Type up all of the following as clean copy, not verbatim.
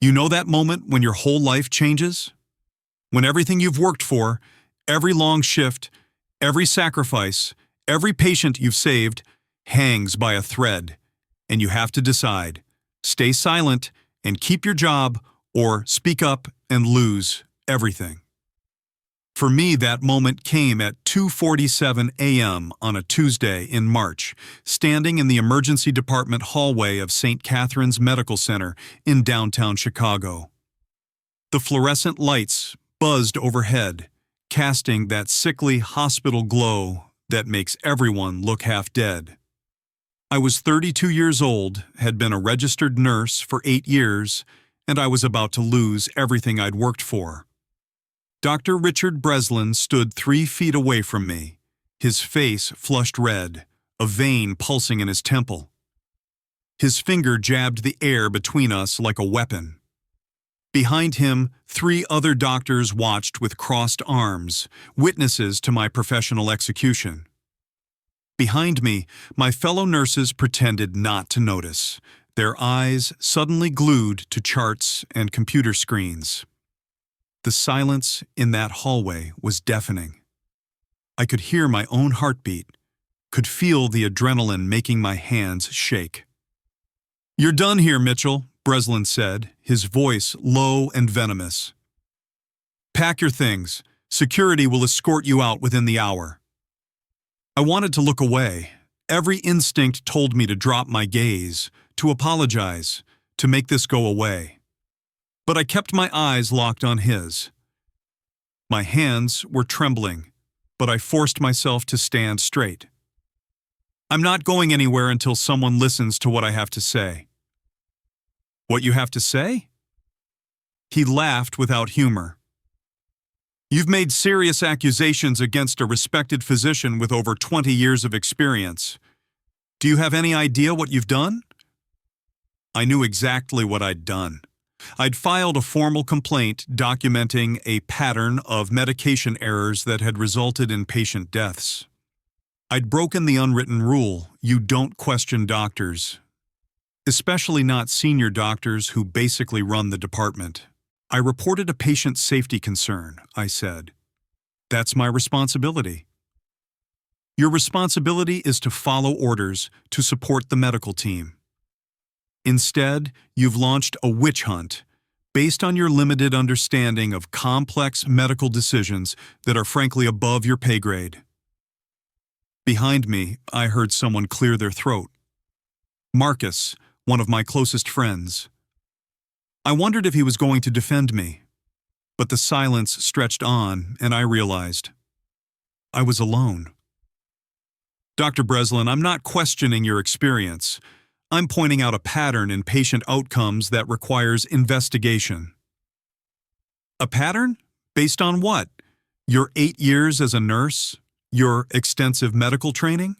You know that moment when your whole life changes? When everything you've worked for, every long shift, every sacrifice, every patient you've saved, hangs by a thread, and you have to decide, stay silent and keep your job, or speak up and lose everything. For me, that moment came at 2:47 a.m. on a Tuesday in March, standing in the emergency department hallway of St. Catherine's Medical Center in downtown Chicago. The fluorescent lights buzzed overhead, casting that sickly hospital glow that makes everyone look half dead. I was 32 years old, had been a registered nurse for 8 years, and I was about to lose everything I'd worked for. Dr. Richard Breslin stood 3 feet away from me, his face flushed red, a vein pulsing in his temple. His finger jabbed the air between us like a weapon. Behind him, 3 other doctors watched with crossed arms, witnesses to my professional execution. Behind me, my fellow nurses pretended not to notice, their eyes suddenly glued to charts and computer screens. The silence in that hallway was deafening. I could hear my own heartbeat, could feel the adrenaline making my hands shake. "You're done here, Mitchell," Breslin said, his voice low and venomous. "Pack your things. Security will escort you out within the hour." I wanted to look away. Every instinct told me to drop my gaze, to apologize, to make this go away. But I kept my eyes locked on his. My hands were trembling, but I forced myself to stand straight. "I'm not going anywhere until someone listens to what I have to say." "What you have to say?" He laughed without humor. "You've made serious accusations against a respected physician with over 20 years of experience. Do you have any idea what you've done?" I knew exactly what I'd done. I'd filed a formal complaint documenting a pattern of medication errors that had resulted in patient deaths. I'd broken the unwritten rule, you don't question doctors, especially not senior doctors who basically run the department. "I reported a patient safety concern," I said. "That's my responsibility." "Your responsibility is to follow orders, to support the medical team. Instead, you've launched a witch hunt based on your limited understanding of complex medical decisions that are frankly above your pay grade." Behind me, I heard someone clear their throat. Marcus, one of my closest friends. I wondered if he was going to defend me, but the silence stretched on, and I realized I was alone. "Dr. Breslin, I'm not questioning your experience. I'm pointing out a pattern in patient outcomes that requires investigation." "A pattern? Based on what? Your 8 years as a nurse? Your extensive medical training?"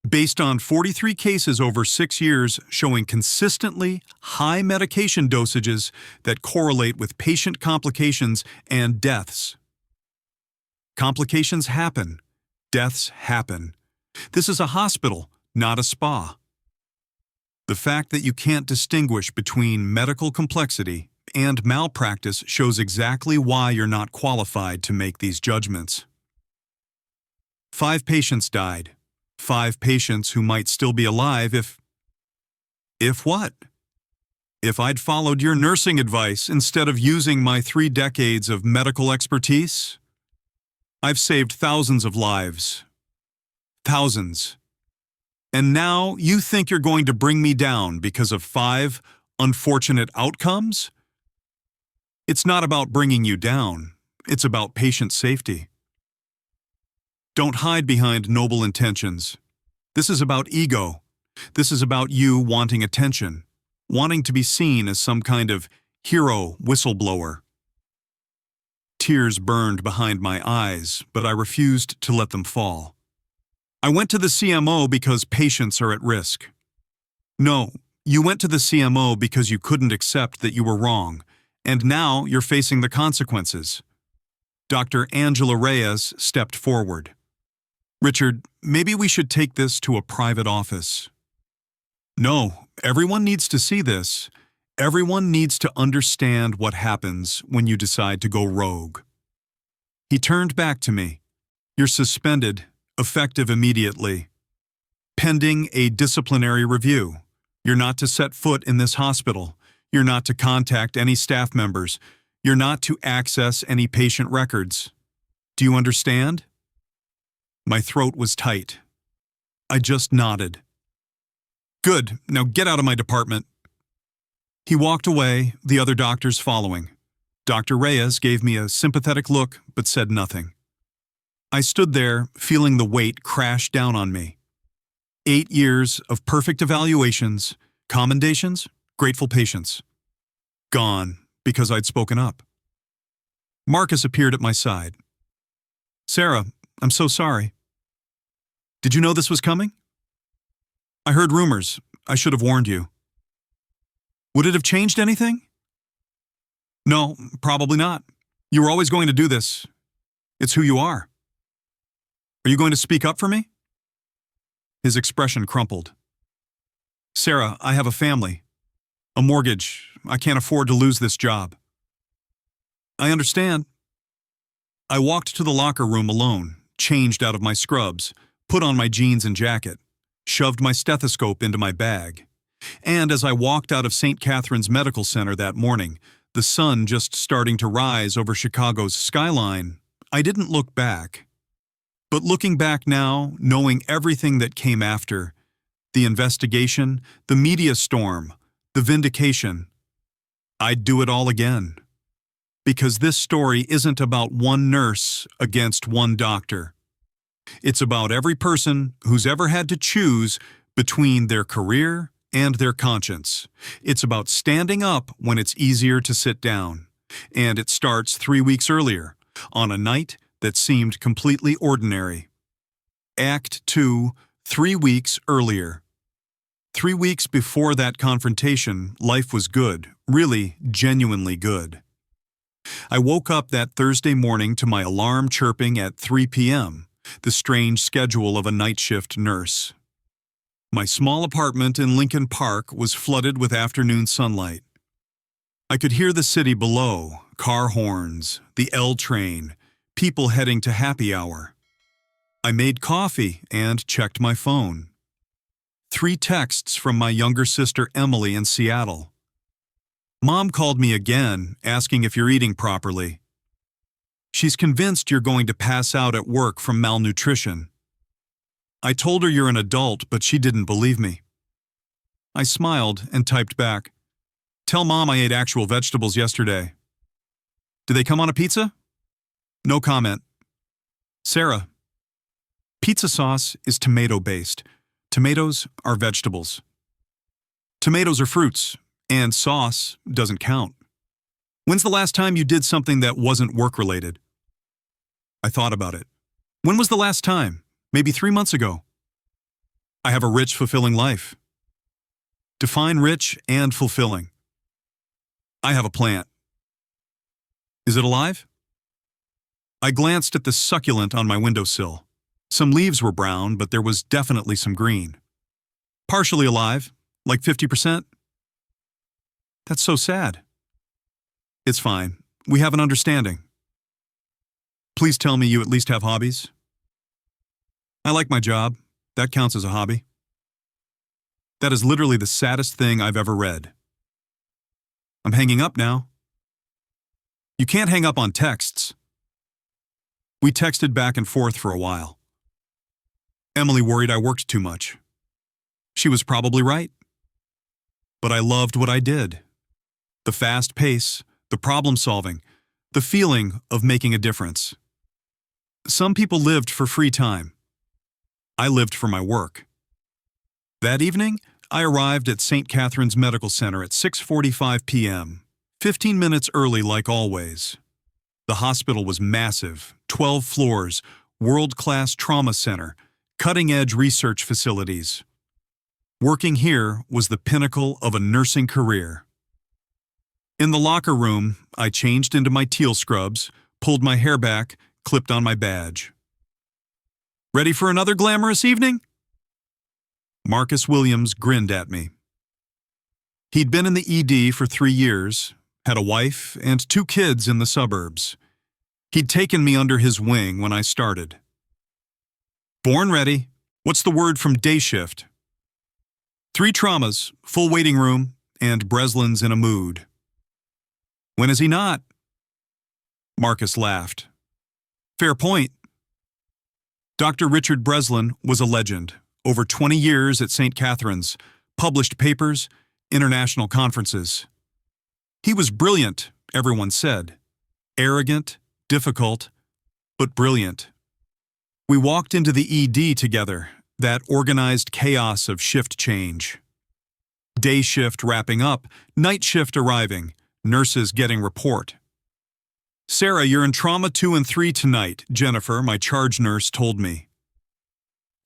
"Based on 43 cases over 6 years showing consistently high medication dosages that correlate with patient complications and deaths." Complications happen. Deaths happen. This is a hospital, not a spa. The fact that you can't distinguish between medical complexity and malpractice shows exactly why you're not qualified to make these judgments. 5 patients died. 5 patients who might still be alive if... If what? If I'd followed your nursing advice instead of using my 3 decades of medical expertise? I've saved thousands of lives. Thousands. And now you think you're going to bring me down because of 5 unfortunate outcomes? It's not about bringing you down. It's about patient safety. Don't hide behind noble intentions. This is about ego. This is about you wanting attention, wanting to be seen as some kind of hero whistleblower. Tears burned behind my eyes, but I refused to let them fall. "I went to the CMO because patients are at risk." "No, you went to the CMO because you couldn't accept that you were wrong, and now you're facing the consequences." Dr. Angela Reyes stepped forward. "Richard, maybe we should take this to a private office." "No, everyone needs to see this. Everyone needs to understand what happens when you decide to go rogue. He turned back to me. You're suspended, effective immediately. Pending a disciplinary review. You're not to set foot in this hospital. You're not to contact any staff members. You're not to access any patient records. Do you understand? My throat was tight. I just nodded. Good, now get out of my department. He walked away, the other doctors following. Dr. Reyes gave me a sympathetic look, but said nothing. I stood there, feeling the weight crash down on me. 8 years of perfect evaluations, commendations, grateful patients. Gone, because I'd spoken up. Marcus appeared at my side. Sarah, I'm so sorry. Did you know this was coming? I heard rumors. I should have warned you. Would it have changed anything? No, probably not. You were always going to do this. It's who you are. Are you going to speak up for me? His expression crumpled. Sarah, I have a family. A mortgage. I can't afford to lose this job. I understand. I walked to the locker room alone, changed out of my scrubs, put on my jeans and jacket, shoved my stethoscope into my bag. And as I walked out of St. Catherine's Medical Center that morning, the sun just starting to rise over Chicago's skyline, I didn't look back. But looking back now, knowing everything that came after, the investigation, the media storm, the vindication, I'd do it all again. Because this story isn't about one nurse against one doctor. It's about every person who's ever had to choose between their career and their conscience. It's about standing up when it's easier to sit down. And it starts 3 weeks earlier, on a night that seemed completely ordinary. Act 2, 3 weeks earlier. 3 weeks before that confrontation, life was good, really genuinely good. I woke up that Thursday morning to my alarm chirping at 3 p.m., the strange schedule of a night shift nurse. My small apartment in Lincoln Park was flooded with afternoon sunlight. I could hear the city below, car horns, the L train, people heading to happy hour. I made coffee and checked my phone. 3 texts from my younger sister Emily in Seattle. Mom called me again, asking if you're eating properly. She's convinced you're going to pass out at work from malnutrition. I told her you're an adult, but she didn't believe me. I smiled and typed back, "Tell Mom I ate actual vegetables yesterday." "Do they come on a pizza?" No comment. Sarah, pizza sauce is tomato-based. Tomatoes are vegetables. Tomatoes are fruits, and sauce doesn't count. When's the last time you did something that wasn't work-related? I thought about it. When was the last time? Maybe 3 months ago. I have a rich, fulfilling life. Define rich and fulfilling. I have a plant. Is it alive? I glanced at the succulent on my windowsill. Some leaves were brown, but there was definitely some green. Partially alive, like 50%. That's so sad. It's fine. We have an understanding. Please tell me you at least have hobbies. I like my job. That counts as a hobby. That is literally the saddest thing I've ever read. I'm hanging up now. You can't hang up on texts. We texted back and forth for a while. Emily worried I worked too much. She was probably right. But I loved what I did. The fast pace, the problem solving, the feeling of making a difference. Some people lived for free time. I lived for my work. That evening, I arrived at St. Catherine's Medical Center at 6:45 p.m., 15 minutes early like always. The hospital was massive, 12 floors, world-class trauma center, cutting-edge research facilities. Working here was the pinnacle of a nursing career. In the locker room, I changed into my teal scrubs, pulled my hair back, clipped on my badge. Ready for another glamorous evening? Marcus Williams grinned at me. He'd been in the ED for 3 years, had a wife and 2 kids in the suburbs. He'd taken me under his wing when I started. Born ready. What's the word from day shift? 3 traumas, full waiting room, and Breslin's in a mood. When is he not? Marcus laughed. Fair point. Dr. Richard Breslin was a legend. Over 20 years at St. Catherine's, published papers, international conferences. He was brilliant, everyone said. Arrogant, difficult, but brilliant. We walked into the ED together, that organized chaos of shift change. Day shift wrapping up, night shift arriving, nurses getting report. Sarah, you're in trauma 2 and 3 tonight, Jennifer, my charge nurse, told me.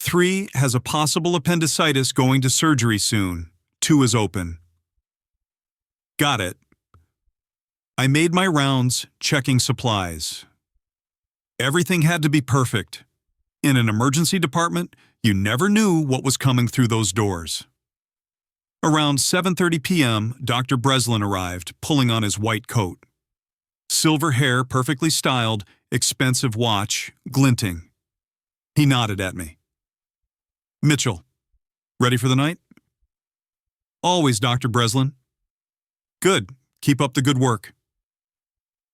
3 has a possible appendicitis going to surgery soon. 2 is open. Got it. I made my rounds, checking supplies. Everything had to be perfect. In an emergency department, you never knew what was coming through those doors. Around 7:30 p.m., Dr. Breslin arrived, pulling on his white coat. Silver hair perfectly styled, expensive watch, glinting. He nodded at me. Mitchell, ready for the night? Always, Dr. Breslin. Good. Keep up the good work.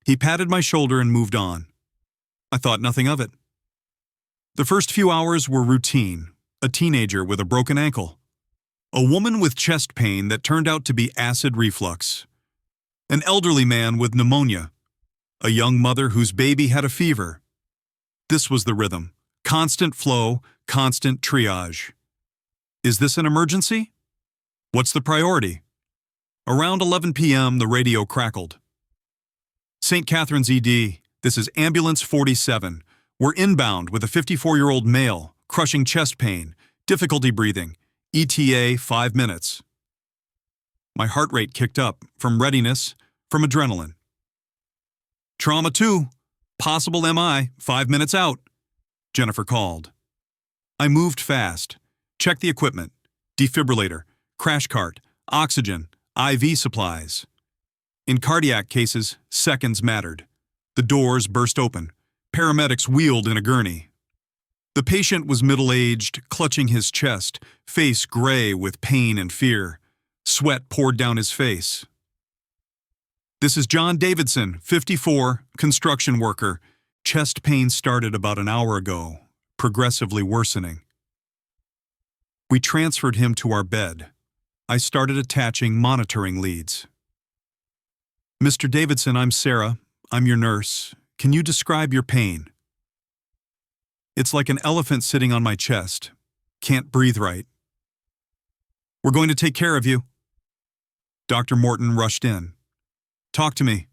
He patted my shoulder and moved on. I thought nothing of it. The first few hours were routine. A teenager with a broken ankle. A woman with chest pain that turned out to be acid reflux. An elderly man with pneumonia. A young mother whose baby had a fever. This was the rhythm. Constant flow, constant triage. Is this an emergency? What's the priority? Around 11 p.m., the radio crackled. St. Catherine's ED, this is Ambulance 47. We're inbound with a 54-year-old male, crushing chest pain, difficulty breathing, ETA 5 minutes. My heart rate kicked up, from readiness, from adrenaline. Trauma 2, possible MI, 5 minutes out, Jennifer called. I moved fast, checked the equipment, defibrillator, crash cart, oxygen, IV supplies. In cardiac cases, seconds mattered. The doors burst open. Paramedics wheeled in a gurney. The patient was middle-aged, clutching his chest, face gray with pain and fear. Sweat poured down his face. This is John Davidson, 54, construction worker. Chest pain started about an hour ago, progressively worsening. We transferred him to our bed. I started attaching monitoring leads. Mr. Davidson, I'm Sarah. I'm your nurse. Can you describe your pain? It's like an elephant sitting on my chest. Can't breathe right. We're going to take care of you. Dr. Morton rushed in. Talk to me.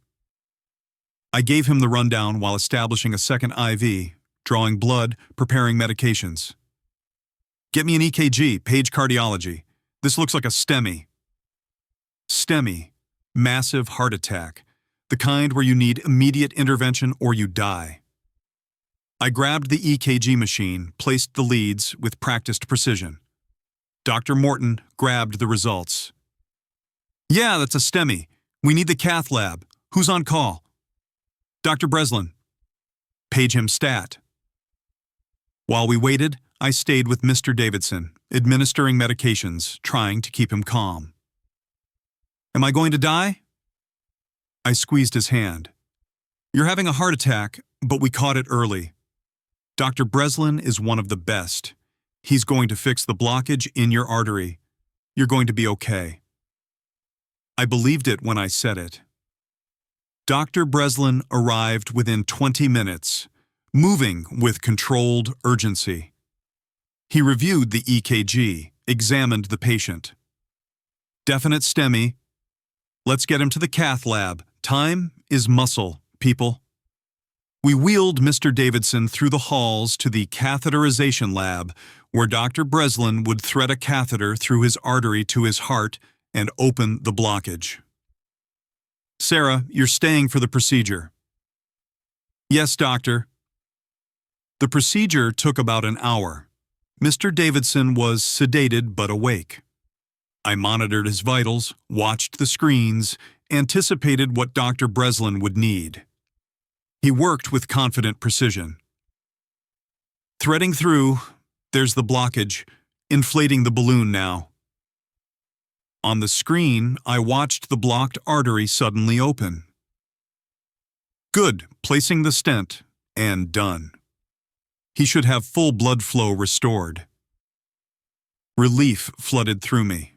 I gave him the rundown while establishing a second IV, drawing blood, preparing medications. Get me an EKG, Page Cardiology. This looks like a STEMI. STEMI, massive heart attack, the kind where you need immediate intervention or you die. I grabbed the EKG machine, placed the leads with practiced precision. Dr. Morton grabbed the results. Yeah, that's a STEMI. We need the cath lab. Who's on call? Dr. Breslin. Page him stat. While we waited, I stayed with Mr. Davidson, administering medications, trying to keep him calm. Am I going to die? I squeezed his hand. You're having a heart attack, but we caught it early. Dr. Breslin is one of the best. He's going to fix the blockage in your artery. You're going to be okay. I believed it when I said it. Dr. Breslin arrived within 20 minutes, moving with controlled urgency. He reviewed the EKG, examined the patient. Definite STEMI. Let's get him to the cath lab. Time is muscle, people. We wheeled Mr. Davidson through the halls to the catheterization lab, where Dr. Breslin would thread a catheter through his artery to his heart and open the blockage. Sarah, you're staying for the procedure. Yes, doctor. The procedure took about an hour. Mr. Davidson was sedated but awake. I monitored his vitals, watched the screens, anticipated what Dr. Breslin would need. He worked with confident precision. Threading through, there's the blockage, inflating the balloon now. On the screen, I watched the blocked artery suddenly open. Good, placing the stent, and done. He should have full blood flow restored. Relief flooded through me.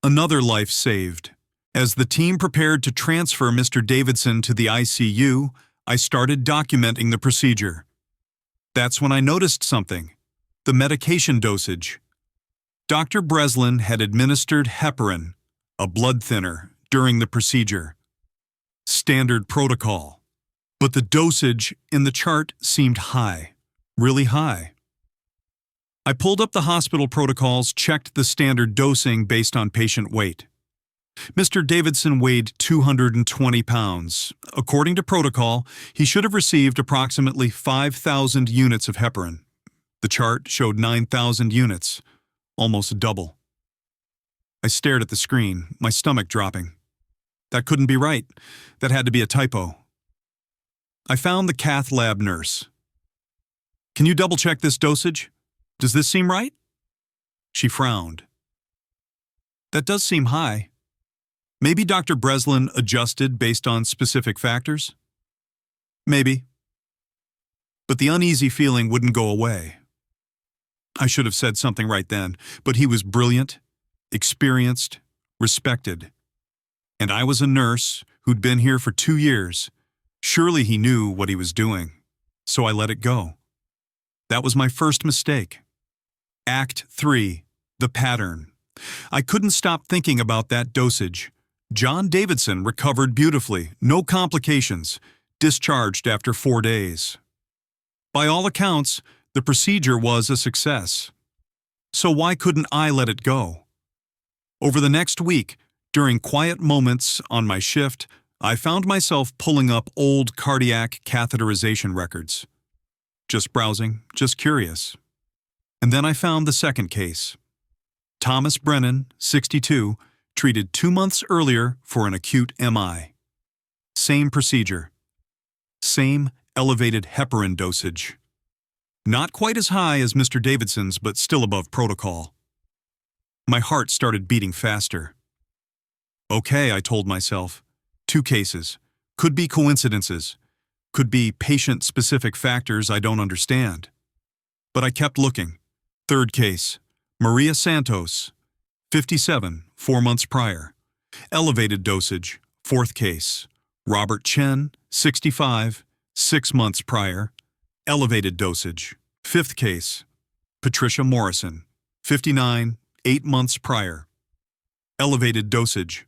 Another life saved. As the team prepared to transfer Mr. Davidson to the ICU, I started documenting the procedure. That's when I noticed something: the medication dosage. Dr. Breslin had administered heparin, a blood thinner, during the procedure. Standard protocol. But the dosage in the chart seemed high, really high. I pulled up the hospital protocols, checked the standard dosing based on patient weight. Mr. Davidson weighed 220 pounds. According to protocol, he should have received approximately 5,000 units of heparin. The chart showed 9,000 units, almost double. I stared at the screen, my stomach dropping. That couldn't be right. That had to be a typo. I found the cath lab nurse. "Can you double-check this dosage? Does this seem right?" She frowned. "That does seem high. Maybe Dr. Breslin adjusted based on specific factors?" "Maybe." But the uneasy feeling wouldn't go away. I should have said something right then, but he was brilliant, experienced, respected. And I was a nurse who'd been here for 2 years. Surely he knew what he was doing. So I let it go. That was my first mistake. Act 3, the pattern. I couldn't stop thinking about that dosage. John Davidson recovered beautifully, no complications, discharged after 4 days. By all accounts, the procedure was a success. So why couldn't I let it go? Over the next week, during quiet moments on my shift, I found myself pulling up old cardiac catheterization records. Just browsing, just curious. And then I found the second case. Thomas Brennan, 62, treated 2 months earlier for an acute MI. Same procedure. Same elevated heparin dosage. Not quite as high as Mr. Davidson's, but still above protocol. My heart started beating faster. Okay, I told myself. 2 cases. Could be coincidences. Could be patient-specific factors I don't understand. But I kept looking. 3rd case. Maria Santos, 57, 4 months prior. Elevated dosage. 4th case. Robert Chen, 65, 6 months prior. Elevated dosage. 5th case. Patricia Morrison, 59, 8 months prior. Elevated dosage.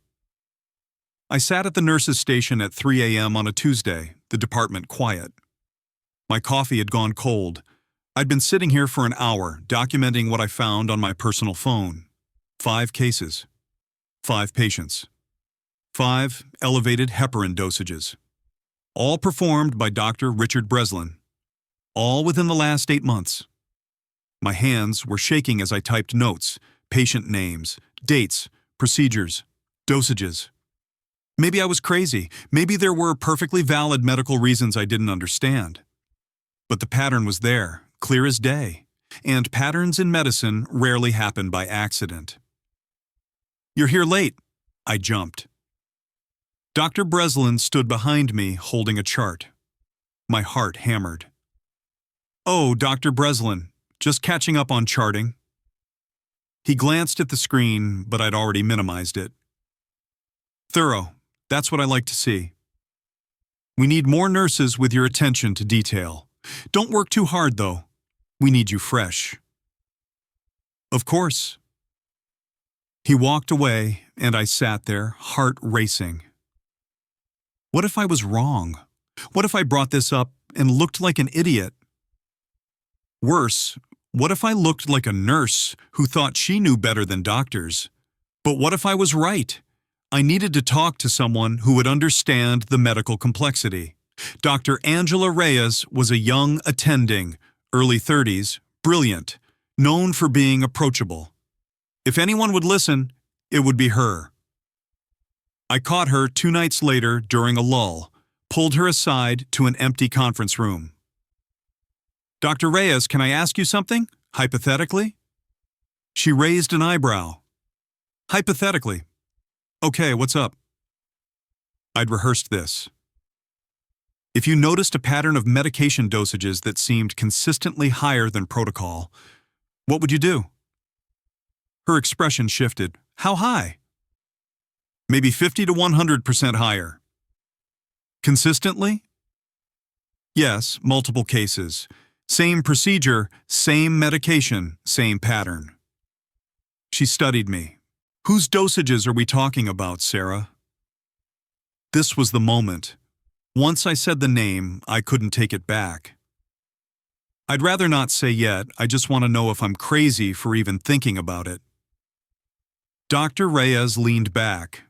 I sat at the nurse's station at 3 a.m. on a Tuesday, the department quiet. My coffee had gone cold. I'd been sitting here for an hour, documenting what I found on my personal phone. 5 cases. 5 patients. 5 elevated heparin dosages. All performed by Dr. Richard Breslin. All within the last 8 months. My hands were shaking as I typed notes, patient names, dates, procedures, dosages. Maybe I was crazy. Maybe there were perfectly valid medical reasons I didn't understand. But the pattern was there, clear as day. And patterns in medicine rarely happen by accident. "You're here late." I jumped. Dr. Breslin stood behind me holding a chart. My heart hammered. "Oh, Dr. Breslin, just catching up on charting." He glanced at the screen, but I'd already minimized it. "Thorough. That's what I like to see. We need more nurses with your attention to detail. Don't work too hard, though. We need you fresh." "Of course." He walked away, and I sat there, heart racing. What if I was wrong? What if I brought this up and looked like an idiot? Worse, what if I looked like a nurse who thought she knew better than doctors? But what if I was right? I needed to talk to someone who would understand the medical complexity. Dr. Angela Reyes was a young attending, early 30s, brilliant, known for being approachable. If anyone would listen, it would be her. I caught her 2 nights later during a lull, pulled her aside to an empty conference room. "Dr. Reyes, can I ask you something? Hypothetically?" She raised an eyebrow. "Hypothetically." "Okay, what's up?" I'd rehearsed this. "If you noticed a pattern of medication dosages that seemed consistently higher than protocol, what would you do?" Her expression shifted. "How high?" "Maybe 50 to 100% higher." "Consistently?" "Yes, multiple cases. Same procedure, same medication, same pattern." She studied me. "Whose dosages are we talking about, Sarah?" This was the moment. Once I said the name, I couldn't take it back. "I'd rather not say yet. I just want to know if I'm crazy for even thinking about it." Dr. Reyes leaned back.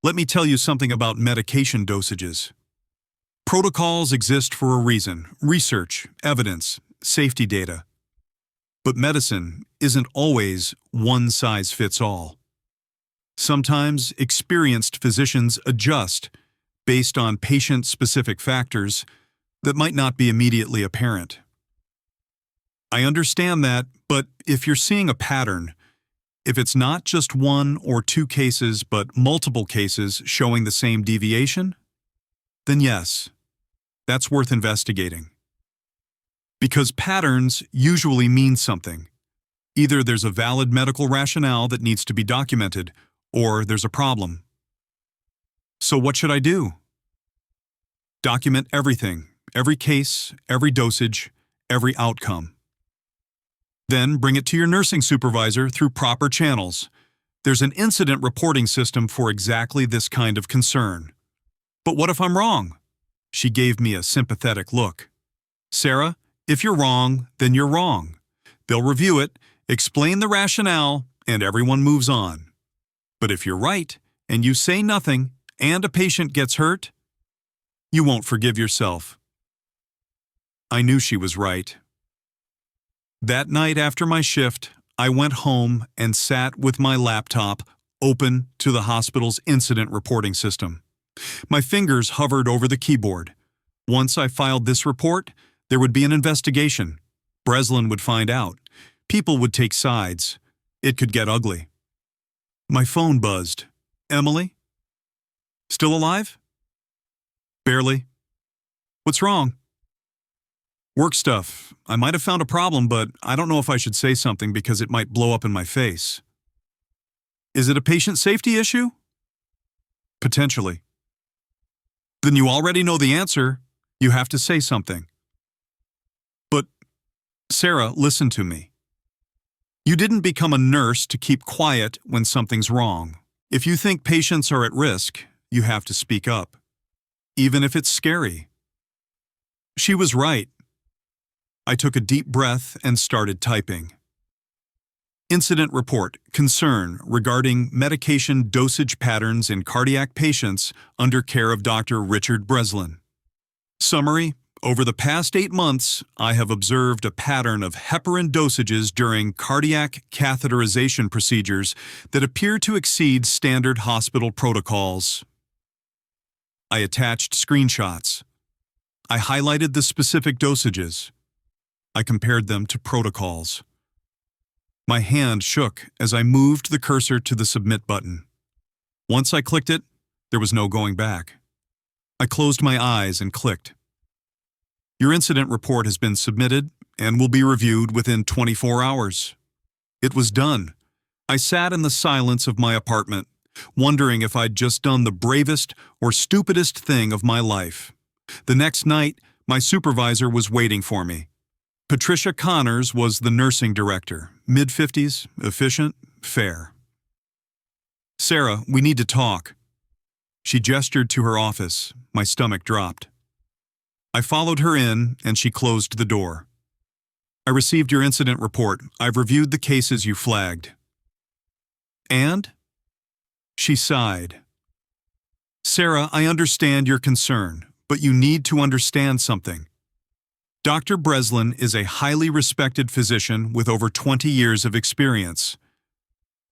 "Let me tell you something about medication dosages. Protocols exist for a reason: research, evidence, safety data. But medicine isn't always one size fits all. Sometimes experienced physicians adjust based on patient-specific factors that might not be immediately apparent. I understand that, but if you're seeing a pattern, if it's not just 1 or 2 cases but multiple cases showing the same deviation, then yes, that's worth investigating. Because patterns usually mean something. Either there's a valid medical rationale that needs to be documented, or there's a problem. So what should I do? Document everything, every case, every dosage, every outcome. Then bring it to your nursing supervisor through proper channels. There's an incident reporting system for exactly this kind of concern. "But what if I'm wrong?" She gave me a sympathetic look. "Sarah, if you're wrong, then you're wrong. They'll review it, explain the rationale, and everyone moves on. But if you're right, and you say nothing, and a patient gets hurt, you won't forgive yourself." I knew she was right. That night after my shift, I went home and sat with my laptop open to the hospital's incident reporting system. My fingers hovered over the keyboard. Once I filed this report, there would be an investigation. Breslin would find out. People would take sides. It could get ugly. My phone buzzed. "Emily? Still alive?" "Barely." "What's wrong?" "Work stuff. I might have found a problem, but I don't know if I should say something because it might blow up in my face." "Is it a patient safety issue?" "Potentially." "Then you already know the answer. You have to say something." "But, Sarah, listen to me. You didn't become a nurse to keep quiet when something's wrong. If you think patients are at risk, you have to speak up, even if it's scary." She was right. I took a deep breath and started typing. Incident report, concern regarding medication dosage patterns in cardiac patients under care of Dr. Richard Breslin. Summary: over the past 8 months, I have observed a pattern of heparin dosages during cardiac catheterization procedures that appear to exceed standard hospital protocols. I attached screenshots. I highlighted the specific dosages. I compared them to protocols. My hand shook as I moved the cursor to the submit button. Once I clicked it, there was no going back. I closed my eyes and clicked. "Your incident report has been submitted and will be reviewed within 24 hours. It was done. I sat in the silence of my apartment, wondering if I'd just done the bravest or stupidest thing of my life. The next night, my supervisor was waiting for me. Patricia Connors was the nursing director, mid-50s, efficient, fair. "Sarah, we need to talk." She gestured to her office. My stomach dropped. I followed her in, and she closed the door. "I received your incident report. I've reviewed the cases you flagged." "And?" She sighed. "Sarah, I understand your concern, but you need to understand something. Dr. Breslin is a highly respected physician with over 20 years of experience.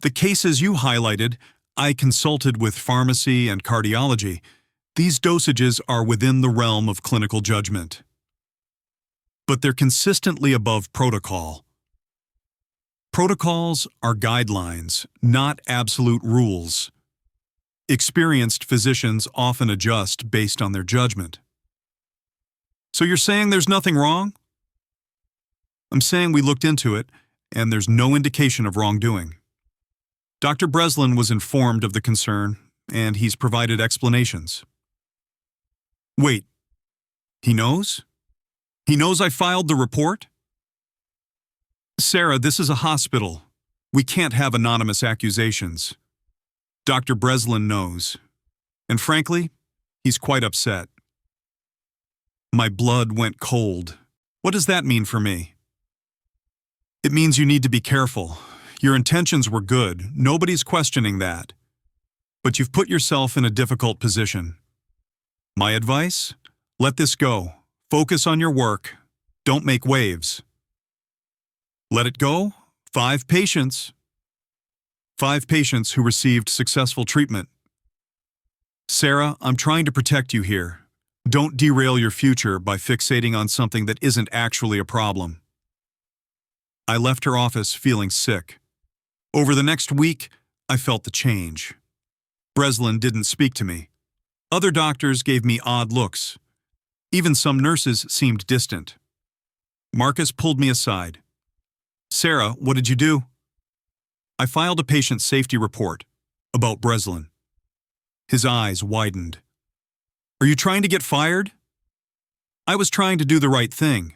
The cases you highlighted, I consulted with pharmacy and cardiology. These dosages are within the realm of clinical judgment. But they're consistently above protocol. Protocols are guidelines, not absolute rules. Experienced physicians often adjust based on their judgment. So you're saying there's nothing wrong? I'm saying we looked into it, and there's no indication of wrongdoing. Dr. Breslin was informed of the concern, and he's provided explanations. Wait, he knows? He knows I filed the report? Sarah, this is a hospital. We can't have anonymous accusations. Dr. Breslin knows. And frankly, he's quite upset. My blood went cold. What does that mean for me? It means you need to be careful. Your intentions were good. Nobody's questioning that. But you've put yourself in a difficult position. My advice? Let this go. Focus on your work. Don't make waves. Let it go? 5 patients. 5 patients who received successful treatment. Sarah, I'm trying to protect you here. Don't derail your future by fixating on something that isn't actually a problem. I left her office feeling sick. Over the next week, I felt the change. Breslin didn't speak to me. Other doctors gave me odd looks. Even some nurses seemed distant. Marcus pulled me aside. Sarah, what did you do? I filed a patient safety report about Breslin. His eyes widened. Are you trying to get fired? I was trying to do the right thing.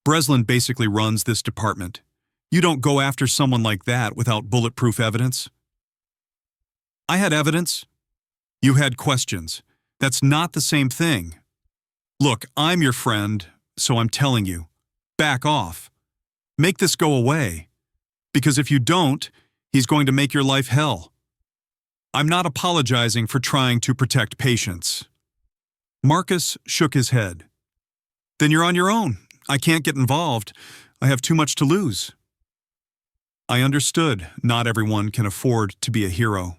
Breslin basically runs this department. You don't go after someone like that without bulletproof evidence. I had evidence. You had questions. That's not the same thing. Look, I'm your friend, so I'm telling you, back off. Make this go away. Because if you don't, he's going to make your life hell. I'm not apologizing for trying to protect patients. Marcus shook his head. Then you're on your own. I can't get involved. I have too much to lose. I understood not everyone can afford to be a hero.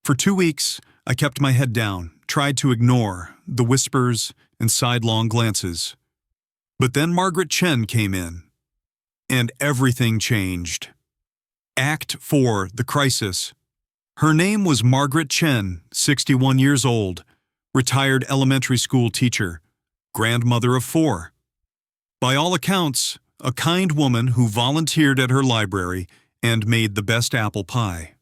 For 2 weeks, I kept my head down, tried to ignore the whispers and sidelong glances. But then Margaret Chen came in, and everything changed. Act 4, the crisis. Her name was Margaret Chen, 61 years old, retired elementary school teacher, grandmother of 4. By all accounts, a kind woman who volunteered at her library and made the best apple pie.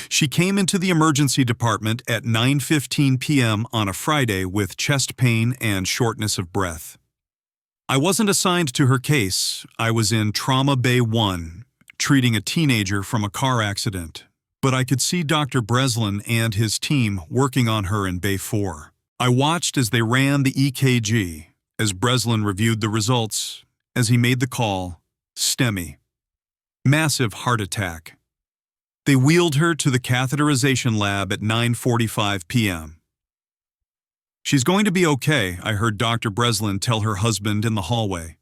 She came into the emergency department at 9:15 p.m. on a Friday with chest pain and shortness of breath. I wasn't assigned to her case. I was in Trauma Bay 1, treating a teenager from a car accident. But I could see Dr. Breslin and his team working on her in Bay 4. I watched as they ran the EKG, as Breslin reviewed the results, as he made the call, STEMI. Massive heart attack. They wheeled her to the catheterization lab at 9:45 p.m. She's going to be okay, I heard Dr. Breslin tell her husband in the hallway.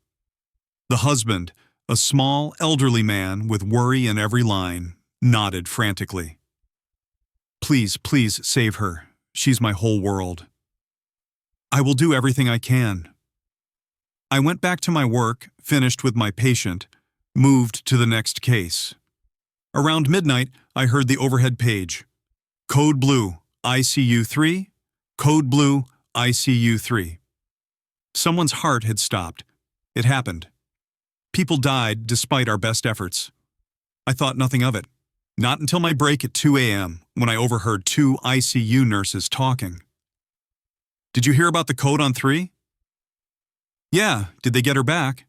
The husband, a small, elderly man with worry in every line, nodded frantically. Please, please save her. She's my whole world. I will do everything I can. I went back to my work, finished with my patient, moved to the next case. Around midnight, I heard the overhead page. Code Blue, ICU 3, Code Blue, ICU 3. Someone's heart had stopped. It happened. People died despite our best efforts. I thought nothing of it. Not until my break at 2 a.m. when I overheard 2 ICU nurses talking. Did you hear about the code on 3? Yeah, did they get her back?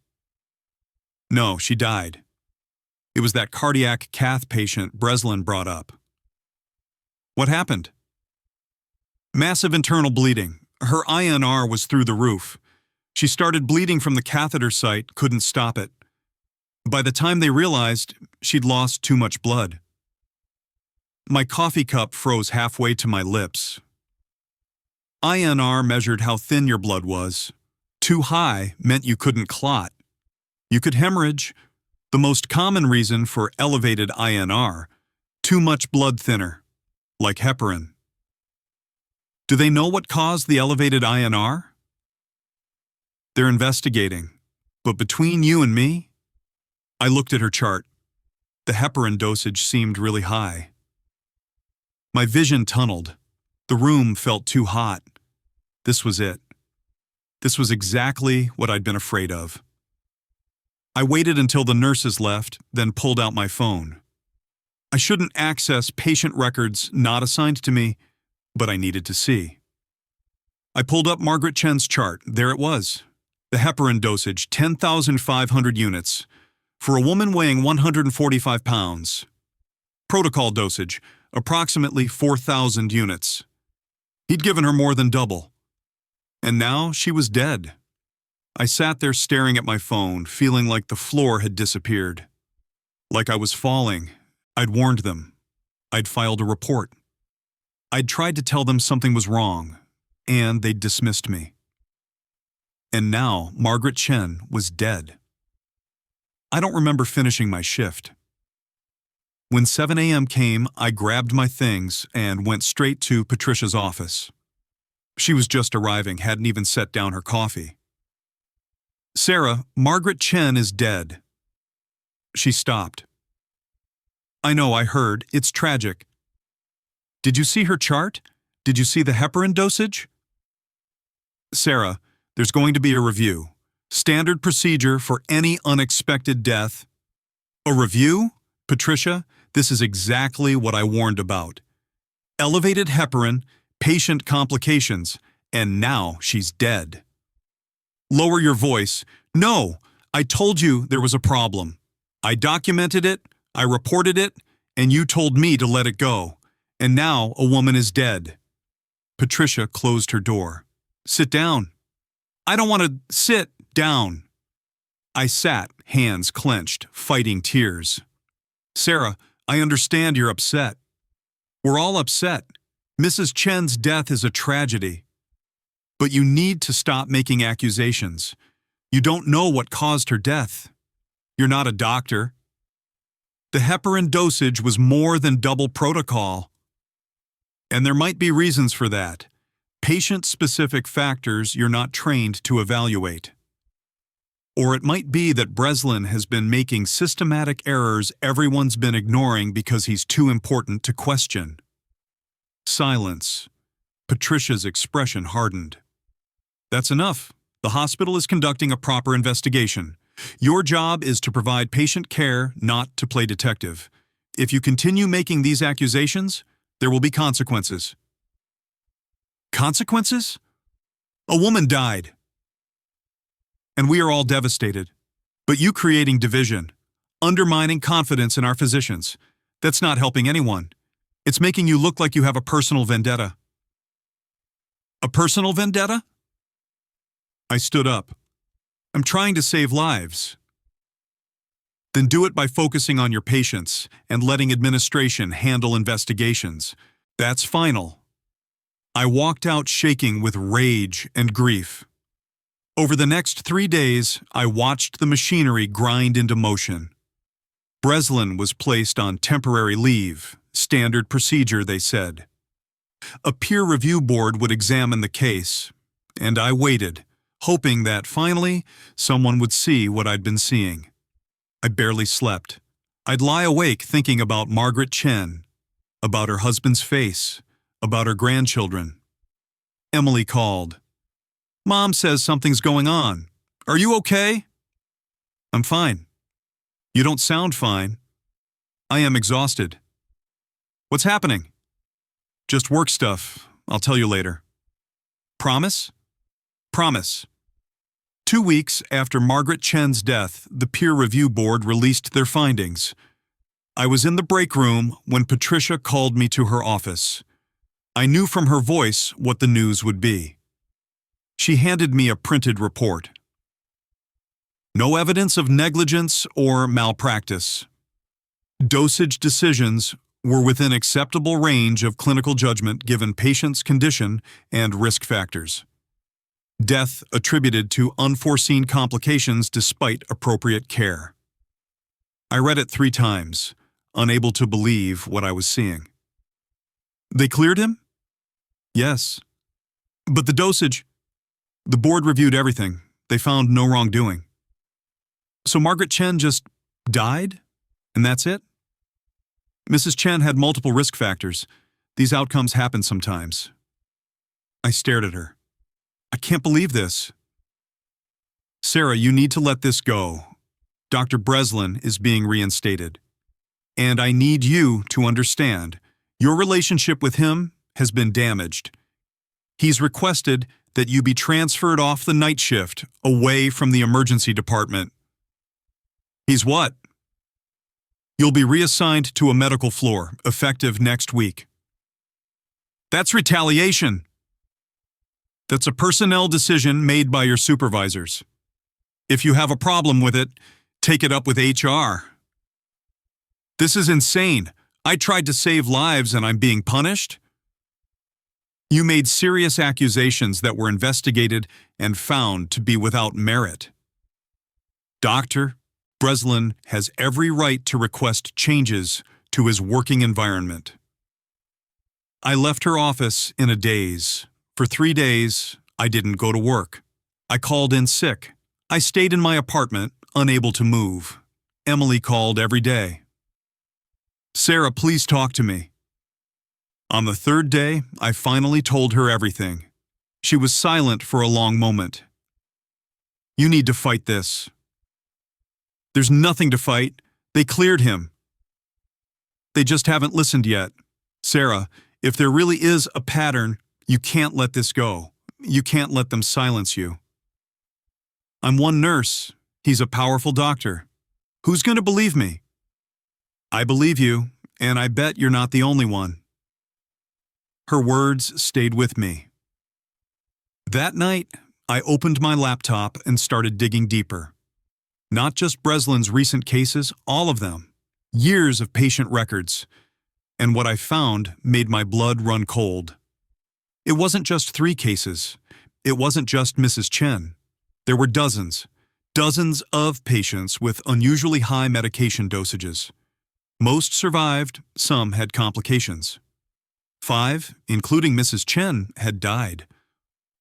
No, she died. It was that cardiac cath patient Breslin brought up. What happened? Massive internal bleeding. Her INR was through the roof. She started bleeding from the catheter site, couldn't stop it. By the time they realized, she'd lost too much blood. My coffee cup froze halfway to my lips. INR measured how thin your blood was. Too high meant you couldn't clot. You could hemorrhage, The most common reason for elevated INR: too much blood thinner, like heparin. Do they know what caused the elevated INR? They're investigating. But between you and me, I looked at her chart. The heparin dosage seemed really high. My vision tunneled. The room felt too hot. This was it. This was exactly what I'd been afraid of. I waited until the nurses left, then pulled out my phone. I shouldn't access patient records not assigned to me, but I needed to see. I pulled up Margaret Chen's chart. There it was. The heparin dosage, 10,500 units, for a woman weighing 145 pounds. Protocol dosage, approximately 4,000 units. He'd given her more than double. And now she was dead. I sat there staring at my phone, feeling like the floor had disappeared. Like I was falling. I'd warned them. I'd filed a report. I'd tried to tell them something was wrong, and they'd dismissed me. And now Margaret Chen was dead. I don't remember finishing my shift. When 7 a.m. came, I grabbed my things and went straight to Patricia's office. She was just arriving, hadn't even set down her coffee. "Sarah, Margaret Chen is dead." She stopped. "I know, I heard. It's tragic. Did you see her chart? Did you see the heparin dosage?" "Sarah, there's going to be a review. Standard procedure for any unexpected death." "A review? Patricia, this is exactly what I warned about. Elevated heparin, patient complications, and now she's dead." "Lower your voice." "No, I told you there was a problem. I documented it, I reported it, and you told me to let it go. And now a woman is dead." Patricia closed her door. "Sit down." "I don't want to sit down." I sat, hands clenched, fighting tears. "Sarah, I understand you're upset. We're all upset. Mrs. Chen's death is a tragedy. But you need to stop making accusations. You don't know what caused her death. You're not a doctor. The heparin dosage was more than double protocol. And there might be reasons for that. Patient-specific factors you're not trained to evaluate. Or it might be that Breslin has been making systematic errors everyone's been ignoring because he's too important to question." Silence. Patricia's expression hardened. "That's enough. The hospital is conducting a proper investigation. Your job is to provide patient care, not to play detective. If you continue making these accusations, there will be consequences." "Consequences?" "A woman died. And we are all devastated. But you creating division, undermining confidence in our physicians, that's not helping anyone. It's making you look like you have a personal vendetta." "A personal vendetta?" I stood up. "I'm trying to save lives." "Then do it by focusing on your patients and letting administration handle investigations. That's final." I walked out shaking with rage and grief. Over the next 3 days, I watched the machinery grind into motion. Breslin was placed on temporary leave, standard procedure, they said. A peer review board would examine the case, and I waited, hoping that finally someone would see what I'd been seeing. I barely slept. I'd lie awake thinking about Margaret Chen, about her husband's face, about her grandchildren. Emily called. "Mom says something's going on. Are you okay?" "I'm fine." "You don't sound fine." "I am exhausted." "What's happening?" "Just work stuff. I'll tell you later." "Promise?" "Promise." 2 weeks after Margaret Chen's death, the peer review board released their findings. I was in the break room when Patricia called me to her office. I knew from her voice what the news would be. She handed me a printed report. No evidence of negligence or malpractice. Dosage decisions were within acceptable range of clinical judgment given patient's condition and risk factors. Death attributed to unforeseen complications despite appropriate care. I read it 3 times, unable to believe what I was seeing. They cleared him? Yes. But the dosage... The board reviewed everything. They found no wrongdoing. So Margaret Chen just died? And that's it? Mrs. Chen had multiple risk factors. These outcomes happen sometimes. I stared at her. I can't believe this. Sarah, you need to let this go. Dr. Breslin is being reinstated. And I need you to understand, your relationship with him has been damaged. He's requested that you be transferred off the night shift, away from the emergency department. He's what? You'll be reassigned to a medical floor, effective next week. That's retaliation. That's a personnel decision made by your supervisors. If you have a problem with it, take it up with HR. This is insane. I tried to save lives and I'm being punished? You made serious accusations that were investigated and found to be without merit. Dr. Breslin has every right to request changes to his working environment. I left her office in a daze. For 3 days, I didn't go to work. I called in sick. I stayed in my apartment, unable to move. Emily called every day. Sarah, please talk to me. On the 3rd day, I finally told her everything. She was silent for a long moment. You need to fight this. There's nothing to fight. They cleared him. They just haven't listened yet. Sarah, if there really is a pattern, you can't let this go. You can't let them silence you. I'm one nurse. He's a powerful doctor. Who's going to believe me? I believe you, and I bet you're not the only one. Her words stayed with me. That night, I opened my laptop and started digging deeper. Not just Breslin's recent cases, all of them. Years of patient records. And what I found made my blood run cold. It wasn't just 3 cases. It wasn't just Mrs. Chen. There were dozens of patients with unusually high medication dosages. Most survived, some had complications. 5, including Mrs. Chen, had died.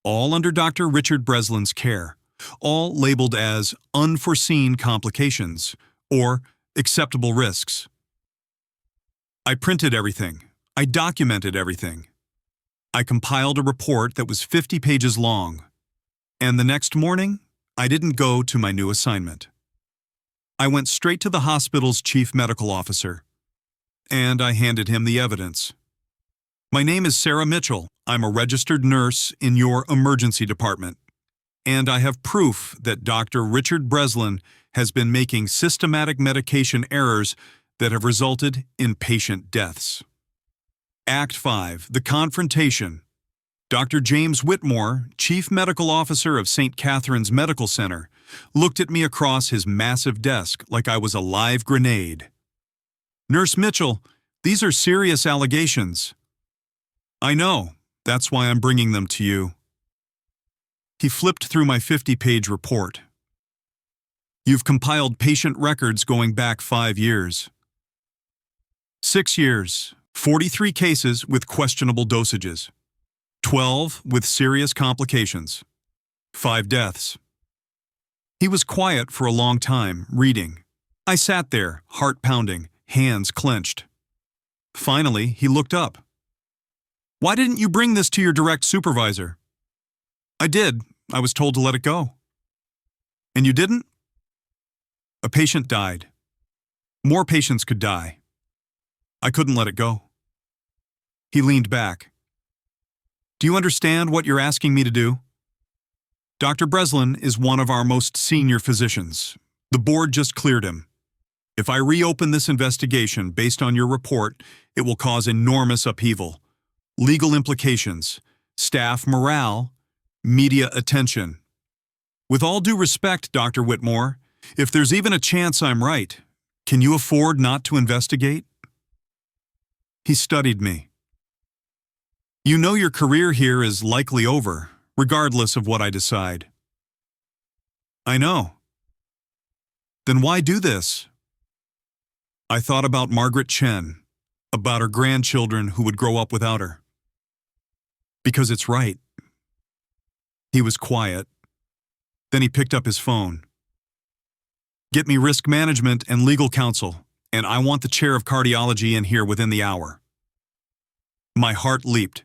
All under Dr. Richard Breslin's care. All labeled as unforeseen complications or acceptable risks. I printed everything. I documented everything. I compiled a report that was 50 pages long. And the next morning, I didn't go to my new assignment. I went straight to the hospital's chief medical officer. And I handed him the evidence. My name is Sarah Mitchell. I'm a registered nurse in your emergency department. And I have proof that Dr. Richard Breslin has been making systematic medication errors that have resulted in patient deaths. Act 5, the confrontation. Dr. James Whitmore, Chief Medical Officer of St. Catherine's Medical Center, looked at me across his massive desk like I was a live grenade. Nurse Mitchell, these are serious allegations. I know. That's why I'm bringing them to you. He flipped through my 50-page report. You've compiled patient records going back 5 years. 6 years, 43 cases with questionable dosages. 12 with serious complications. 5 deaths. He was quiet for a long time, reading. I sat there, heart pounding, hands clenched. Finally, he looked up. Why didn't you bring this to your direct supervisor? I did. I was told to let it go. And you didn't? A patient died. More patients could die. I couldn't let it go. He leaned back. Do you understand what you're asking me to do? Dr. Breslin is one of our most senior physicians. The board just cleared him. If I reopen this investigation based on your report, it will cause enormous upheaval. Legal implications, staff morale, media attention. With all due respect, Dr. Whitmore, if there's even a chance I'm right, can you afford not to investigate? He studied me. You know your career here is likely over, regardless of what I decide. I know. Then why do this? I thought about Margaret Chen, about her grandchildren who would grow up without her. Because it's right. He was quiet. Then he picked up his phone. Get me risk management and legal counsel, and I want the chair of cardiology in here within the hour. My heart leaped.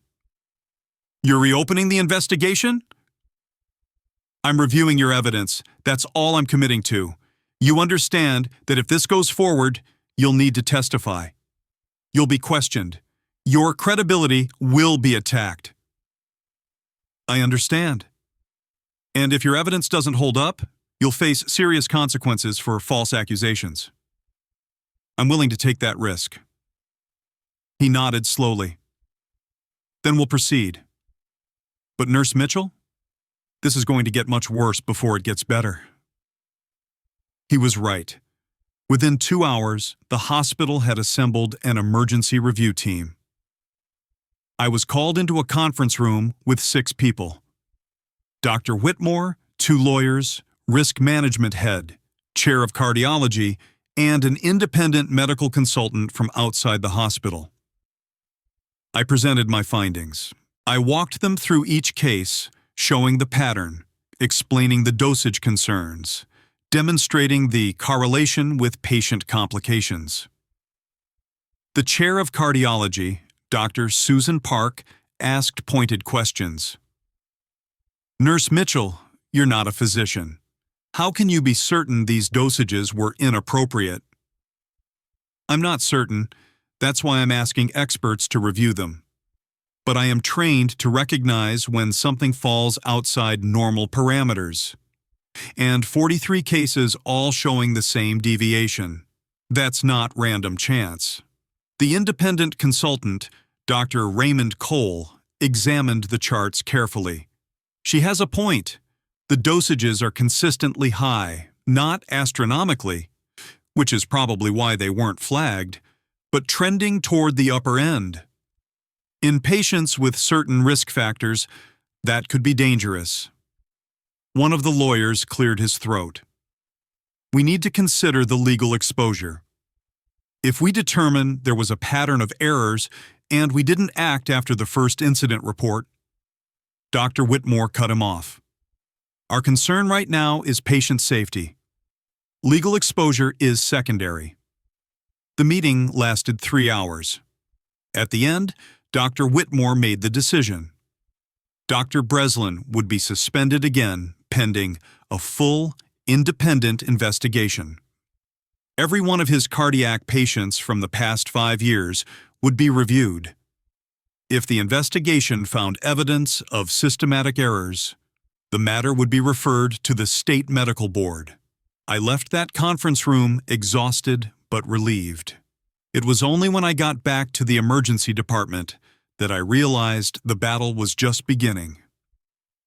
You're reopening the investigation? I'm reviewing your evidence. That's all I'm committing to. You understand that if this goes forward, you'll need to testify. You'll be questioned. Your credibility will be attacked. I understand. And if your evidence doesn't hold up, you'll face serious consequences for false accusations. I'm willing to take that risk. He nodded slowly. Then we'll proceed. But Nurse Mitchell? This is going to get much worse before it gets better. He was right. Within 2 hours, the hospital had assembled an emergency review team. I was called into a conference room with 6 people. Dr. Whitmore, 2 lawyers, risk management head, chair of cardiology, and an independent medical consultant from outside the hospital. I presented my findings. I walked them through each case, showing the pattern, explaining the dosage concerns, demonstrating the correlation with patient complications. The chair of cardiology, Dr. Susan Park, asked pointed questions. Nurse Mitchell, you're not a physician. How can you be certain these dosages were inappropriate? I'm not certain. That's why I'm asking experts to review them. But I am trained to recognize when something falls outside normal parameters. And 43 cases all showing the same deviation. That's not random chance. The independent consultant, Dr. Raymond Cole, examined the charts carefully. She has a point. The dosages are consistently high, not astronomically, which is probably why they weren't flagged, but trending toward the upper end. In patients with certain risk factors, that could be dangerous. One of the lawyers cleared his throat. We need to consider the legal exposure. If we determine there was a pattern of errors and we didn't act after the first incident report, Dr. Whitmore cut him off. Our concern right now is patient safety. Legal exposure is secondary. The meeting lasted 3 hours. At the end, Dr. Whitmore made the decision. Dr. Breslin would be suspended again pending a full, independent investigation. Every one of his cardiac patients from the past 5 years would be reviewed. If the investigation found evidence of systematic errors, the matter would be referred to the State Medical Board. I left that conference room exhausted but relieved. It was only when I got back to the emergency department that I realized the battle was just beginning.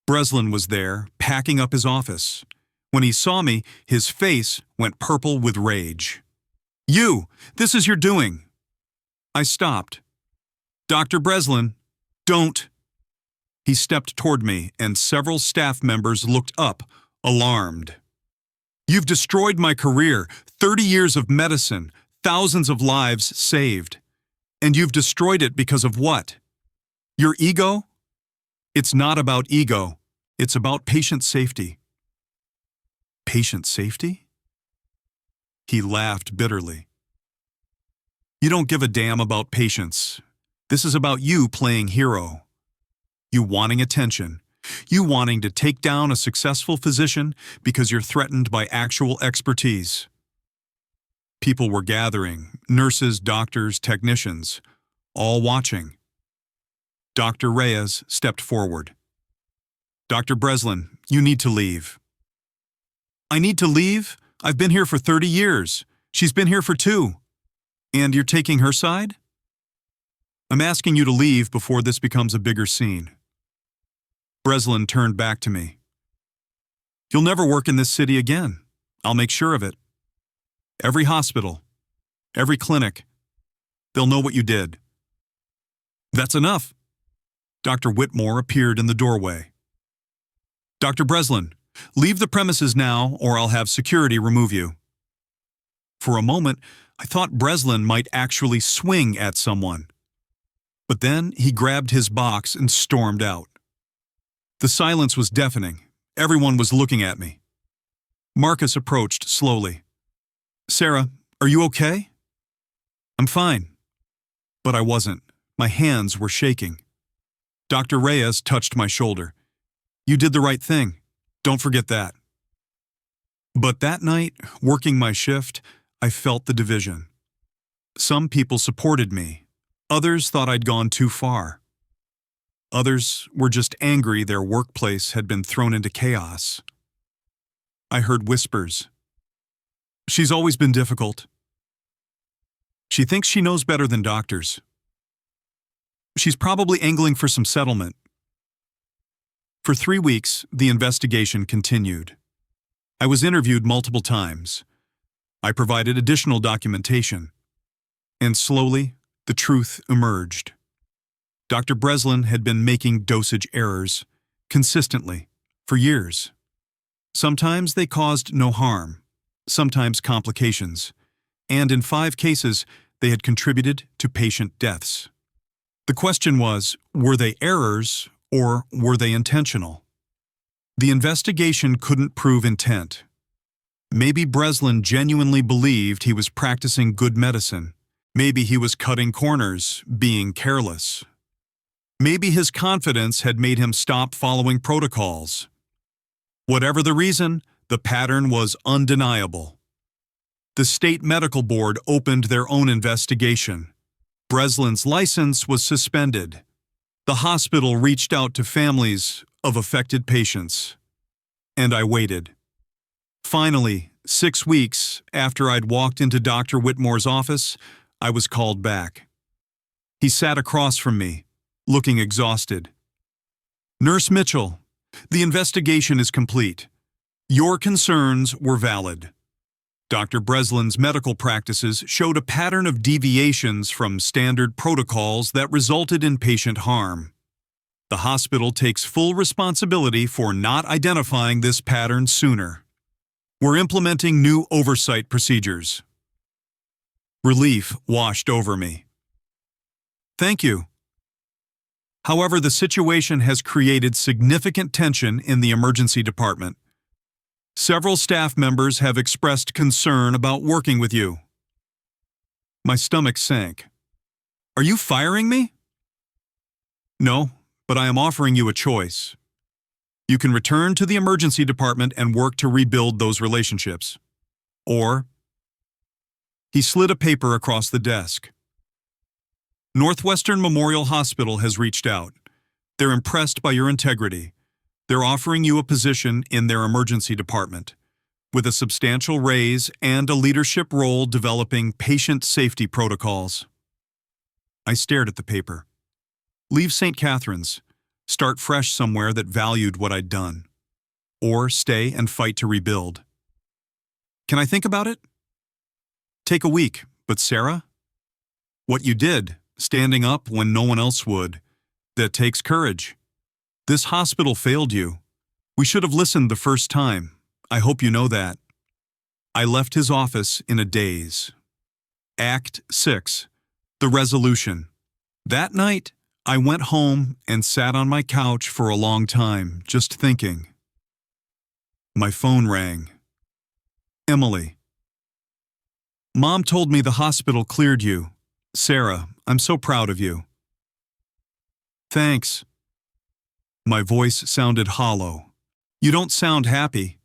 Breslin was there, packing up his office. When he saw me, his face went purple with rage. "You! This is your doing!" I stopped. "Dr. Breslin, don't!" He stepped toward me, and several staff members looked up, alarmed. "You've destroyed my career, 30 years of medicine, thousands of lives saved. And you've destroyed it because of what? Your ego? It's not about ego. It's about patient safety." Patient safety? He laughed bitterly. "You don't give a damn about patients. This is about you playing hero. You wanting attention. You wanting to take down a successful physician because you're threatened by actual expertise." People were gathering, nurses, doctors, technicians, all watching. Dr. Reyes stepped forward. "Dr. Breslin, you need to leave." "I need to leave? I've been here for 30 years. She's been here for 2. And you're taking her side?" "I'm asking you to leave before this becomes a bigger scene." Breslin turned back to me. "You'll never work in this city again. I'll make sure of it. Every hospital, every clinic, they'll know what you did." "That's enough." Dr. Whitmore appeared in the doorway. "Dr. Breslin, leave the premises now or I'll have security remove you." For a moment, I thought Breslin might actually swing at someone. But then he grabbed his box and stormed out. The silence was deafening. Everyone was looking at me. Marcus approached slowly. "Sarah, are you okay?" "I'm fine." But I wasn't. My hands were shaking. Dr. Reyes touched my shoulder. "You did the right thing. Don't forget that." But that night, working my shift, I felt the division. Some people supported me. Others thought I'd gone too far. Others were just angry their workplace had been thrown into chaos. I heard whispers. "She's always been difficult. She thinks she knows better than doctors. She's probably angling for some settlement." For 3 weeks, the investigation continued. I was interviewed multiple times. I provided additional documentation. And slowly, the truth emerged. Dr. Breslin had been making dosage errors, consistently, for years. Sometimes they caused no harm, sometimes complications, and in 5 cases, they had contributed to patient deaths. The question was, were they errors or were they intentional? The investigation couldn't prove intent. Maybe Breslin genuinely believed he was practicing good medicine. Maybe he was cutting corners, being careless. Maybe his confidence had made him stop following protocols. Whatever the reason, the pattern was undeniable. The state medical board opened their own investigation. Breslin's license was suspended. The hospital reached out to families of affected patients. And I waited. Finally, 6 weeks after I'd walked into Dr. Whitmore's office, I was called back. He sat across from me, looking exhausted. "Nurse Mitchell, the investigation is complete. Your concerns were valid. Dr. Breslin's medical practices showed a pattern of deviations from standard protocols that resulted in patient harm. The hospital takes full responsibility for not identifying this pattern sooner. We're implementing new oversight procedures." Relief washed over me. "Thank you." However, the situation has created significant tension in the emergency department. Several staff members have expressed concern about working with you. My stomach sank. "Are you firing me?" "No, but I am offering you a choice. You can return to the emergency department and work to rebuild those relationships. Or..." He slid a paper across the desk. "Northwestern Memorial Hospital has reached out. They're impressed by your integrity. They're offering you a position in their emergency department, with a substantial raise and a leadership role developing patient safety protocols." I stared at the paper. Leave St. Catherine's, start fresh somewhere that valued what I'd done. Or stay and fight to rebuild. "Can I think about it?" "Take a week, but Sarah? What you did, standing up when no one else would, that takes courage. This hospital failed you. We should have listened the first time. I hope you know that." I left his office in a daze. Act 6. The resolution. That night, I went home and sat on my couch for a long time, just thinking. My phone rang. "Emily." "Mom told me the hospital cleared you. Sarah, I'm so proud of you." "Thanks." My voice sounded hollow. "You don't sound happy."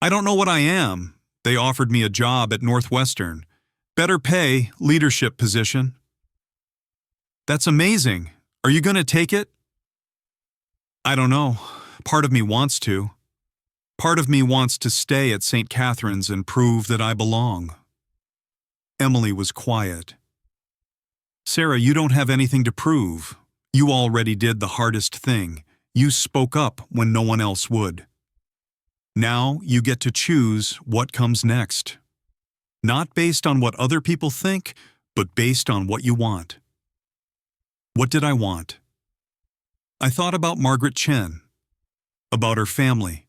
"I don't know what I am. They offered me a job at Northwestern. Better pay, leadership position." "That's amazing. Are you going to take it?" "I don't know. Part of me wants to. Part of me wants to stay at St. Catherine's and prove that I belong." Emily was quiet. "Sarah, you don't have anything to prove. You already did the hardest thing. You spoke up when no one else would. Now you get to choose what comes next. Not based on what other people think, but based on what you want." What did I want? I thought about Margaret Chen, about her family,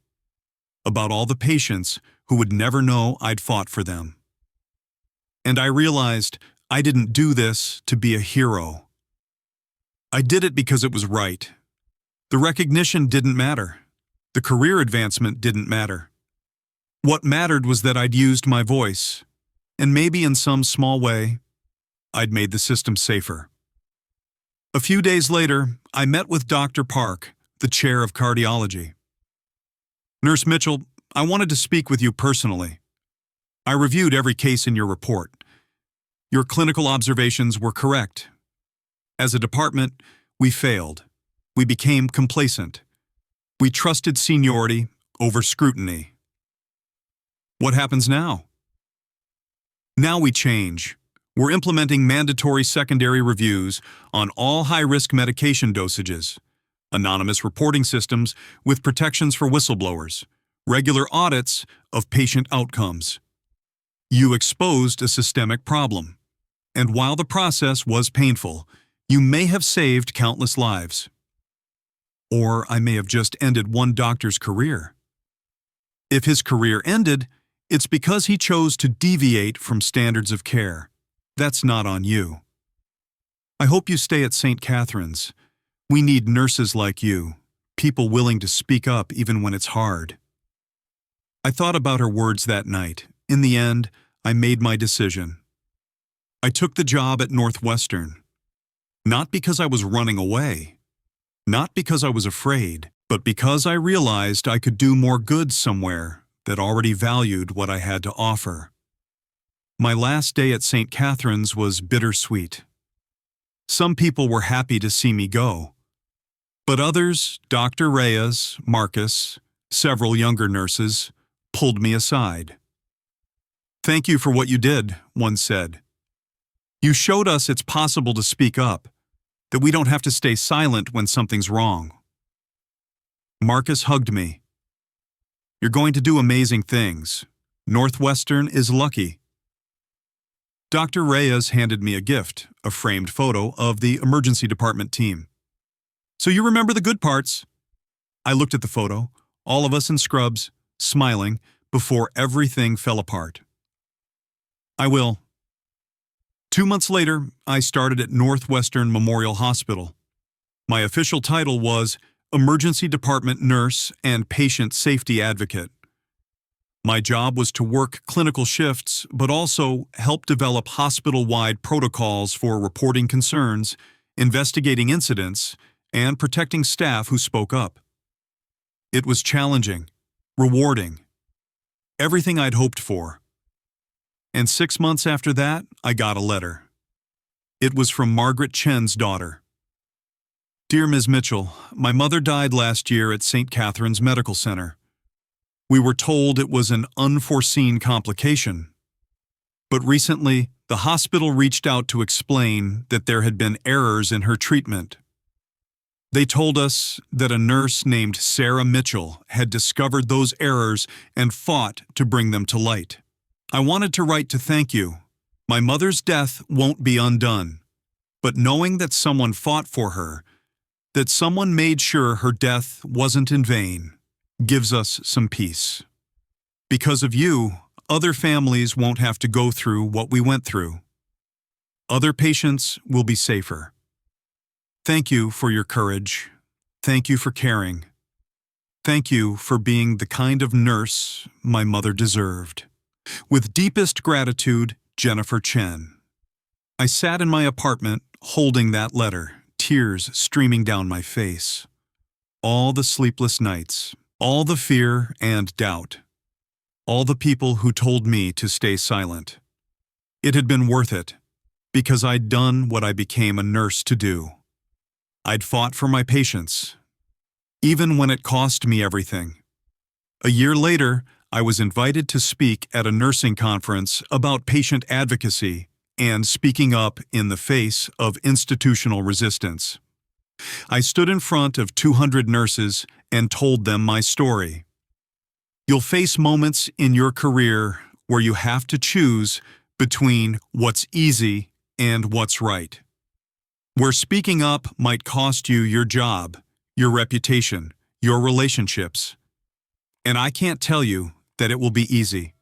about all the patients who would never know I'd fought for them. And I realized I didn't do this to be a hero. I did it because it was right. The recognition didn't matter. The career advancement didn't matter. What mattered was that I'd used my voice, and maybe in some small way, I'd made the system safer. A few days later, I met with Dr. Park, the chair of cardiology. "Nurse Mitchell, I wanted to speak with you personally. I reviewed every case in your report. Your clinical observations were correct. As a department, we failed. We became complacent. We trusted seniority over scrutiny. What happens now? Now we change. We're implementing mandatory secondary reviews on all high-risk medication dosages, anonymous reporting systems with protections for whistleblowers, regular audits of patient outcomes. You exposed a systemic problem, and while the process was painful, you may have saved countless lives. Or I may have just ended one doctor's career. If his career ended, it's because he chose to deviate from standards of care. That's not on you. I hope you stay at St. Catherine's. We need nurses like you, people willing to speak up even when it's hard." I thought about her words that night. In the end, I made my decision. I took the job at Northwestern, not because I was running away, not because I was afraid, but because I realized I could do more good somewhere that already valued what I had to offer. My last day at St. Catherine's was bittersweet. Some people were happy to see me go, but others, Dr. Reyes, Marcus, several younger nurses, pulled me aside. "Thank you for what you did," one said. "You showed us it's possible to speak up, that we don't have to stay silent when something's wrong." Marcus hugged me. "You're going to do amazing things. Northwestern is lucky." Dr. Reyes handed me a gift, a framed photo of the emergency department team. "So you remember the good parts." I looked at the photo, all of us in scrubs, smiling, before everything fell apart. "I will." 2 months later, I started at Northwestern Memorial Hospital. My official title was Emergency Department Nurse and Patient Safety Advocate. My job was to work clinical shifts, but also help develop hospital-wide protocols for reporting concerns, investigating incidents, and protecting staff who spoke up. It was challenging, rewarding, everything I'd hoped for. And 6 months after that, I got a letter. It was from Margaret Chen's daughter. "Dear Ms. Mitchell, my mother died last year at St. Catherine's Medical Center. We were told it was an unforeseen complication. But recently, the hospital reached out to explain that there had been errors in her treatment. They told us that a nurse named Sarah Mitchell had discovered those errors and fought to bring them to light. I wanted to write to thank you. My mother's death won't be undone, but knowing that someone fought for her, that someone made sure her death wasn't in vain, gives us some peace. Because of you, other families won't have to go through what we went through. Other patients will be safer. Thank you for your courage. Thank you for caring. Thank you for being the kind of nurse my mother deserved. With deepest gratitude, Jennifer Chen." I sat in my apartment holding that letter, tears streaming down my face. All the sleepless nights, all the fear and doubt, all the people who told me to stay silent. It had been worth it, because I'd done what I became a nurse to do. I'd fought for my patients, even when it cost me everything. A year later, I was invited to speak at a nursing conference about patient advocacy and speaking up in the face of institutional resistance. I stood in front of 200 nurses and told them my story. You'll face moments in your career where you have to choose between what's easy and what's right. Where speaking up might cost you your job, your reputation, your relationships. And I can't tell you that it will be easy.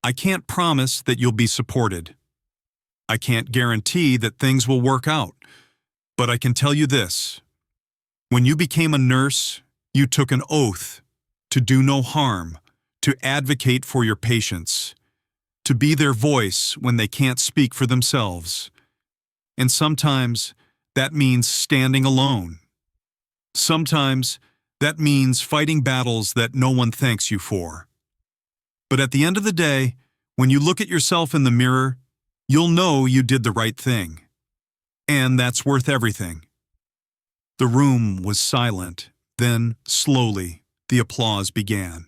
I can't promise that you'll be supported. I can't guarantee that things will work out, but I can tell you this. When you became a nurse, you took an oath to do no harm, to advocate for your patients, to be their voice when they can't speak for themselves. And sometimes that means standing alone. Sometimes that means fighting battles that no one thanks you for. But at the end of the day, when you look at yourself in the mirror, you'll know you did the right thing. And that's worth everything. The room was silent. Then, slowly, the applause began.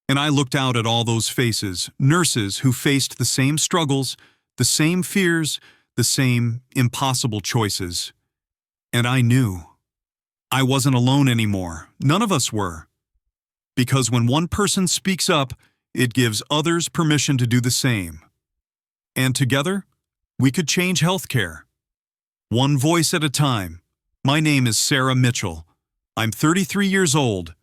And I looked out at all those faces, nurses who faced the same struggles, the same fears, the same impossible choices. And I knew. I wasn't alone anymore. None of us were. Because when one person speaks up, it gives others permission to do the same. And together, we could change healthcare. One voice at a time. My name is Sarah Mitchell. I'm 33 years old.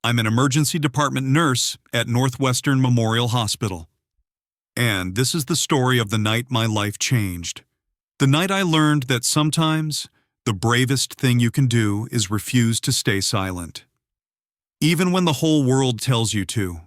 I'm an emergency department nurse at Northwestern Memorial Hospital. And this is the story of the night my life changed. The night I learned that sometimes the bravest thing you can do is refuse to stay silent. Even when the whole world tells you to.